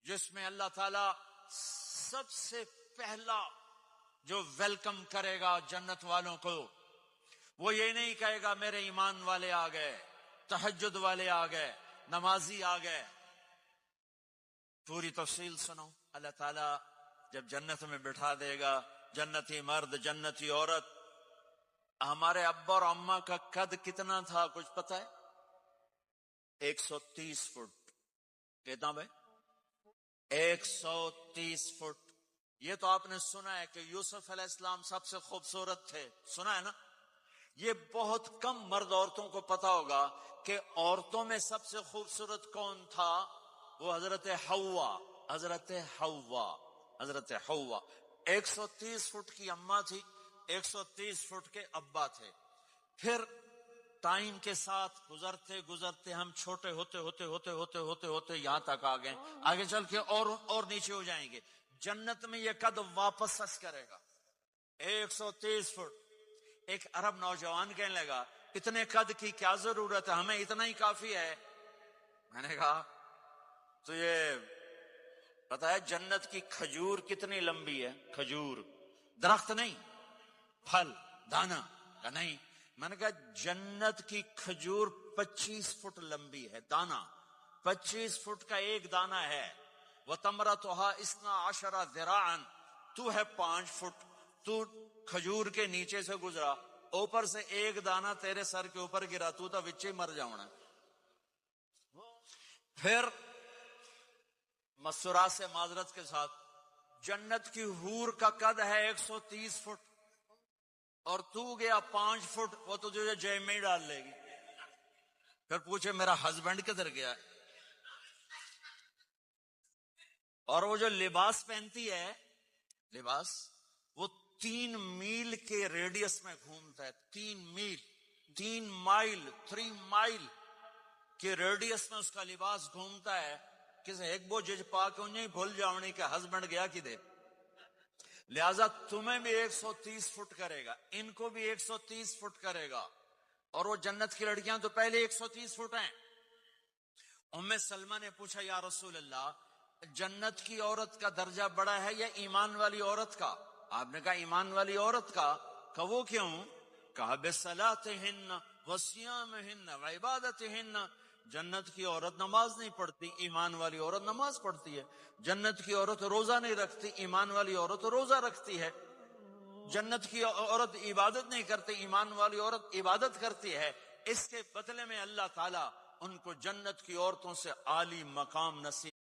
جس میں اللہ تعالی سب سے پہلا جو ویلکم کرے گا جنت والوں کو، وہ یہ نہیں کہے گا میرے ایمان والے آ گئے، تہجد والے آ گئے، نمازی آ گئے. پوری تفصیل سنو. اللہ تعالیٰ جب جنت میں بٹھا دے گا جنتی مرد جنتی عورت. ہمارے ابا اور اماں کا قد کتنا تھا کچھ پتہ ہے؟ 130 فٹ. کتنا بھائی؟ 130 فٹ. یہ تو آپ نے سنا ہے کہ یوسف علیہ السلام سب سے خوبصورت تھے، سنا ہے نا؟ یہ بہت کم مرد عورتوں کو پتا ہوگا کہ عورتوں میں سب سے خوبصورت کون تھا. وہ حضرت حوا. حضرت حوا. حضرت حوا 130 فٹ کی اماں تھی، 130 فٹ کے ابا تھے. پھر ٹائم کے ساتھ گزرتے گزرتے ہم چھوٹے ہوتے ہوتے ہوتے ہوتے ہوتے ہوتے یہاں تک آ گئے. آگے چل کے اور نیچے ہو جائیں گے. جنت میں یہ قد واپس سچ کرے گا 130 فٹ. ایک عرب نوجوان کہنے لگا اتنے قد کی کیا ضرورت ہے، ہمیں اتنا ہی کافی ہے. میں نے کہا تو یہ پتا ہے جنت کی کھجور کتنی لمبی ہے؟ کھجور درخت نہیں، پھل دانا کا نہیں. میں نے کہا جنت کی کھجور 25 فٹ لمبی ہے. دانا 25 فٹ کا ایک دانا ہے. وَتَمْرَتُهَا 12 ذِرَاعًا. تو ہے 5 فٹ. تو کھجور کے نیچے سے گزرا، اوپر سے ایک دانا تیرے سر کے اوپر گرا، تو تا وچے مر جاؤنا. پھر مسرات سے معذرت کے ساتھ جنت کی حور کا قد ہے 130 فٹ اور تو گیا 5 فٹ. وہ تو تجھے جیب میں ہی ڈال لے گی. پھر پوچھے میرا ہسبینڈ کدھر گیا؟ اور وہ جو لباس پہنتی ہے، لباس وہ 3 میل کے ریڈیس میں گھومتا ہے. 3 میل 3 مائل 3 مائل کے ریڈیس میں اس کا لباس گھومتا ہے. کسی ایک بو جج پا کے انہیں بھول جاؤنی کہ ہسبینڈ گیا کدھر. لہذا تمہیں بھی 130 فٹ کرے گا، ان کو بھی 130 فٹ کرے گا. اور وہ جنت کی لڑکیاں تو پہلے 130 فٹ ہیں. ام سلمہ نے پوچھا یا رسول اللہ جنت کی عورت کا درجہ بڑا ہے یا ایمان والی عورت کا؟ آپ نے کہا ایمان والی عورت کا. کہ وہ کیوں؟ کہا بصلاتہن وصیامہن وعبادتہن. جنت کی عورت نماز نہیں پڑھتی، ایمان والی عورت نماز پڑھتی ہے. جنت کی عورت روزہ نہیں رکھتی، ایمان والی عورت روزہ رکھتی ہے. جنت کی عورت عبادت نہیں کرتی، ایمان والی عورت عبادت کرتی ہے. اس کے بدلے میں اللہ تعالیٰ ان کو جنت کی عورتوں سے عالی مقام نصیب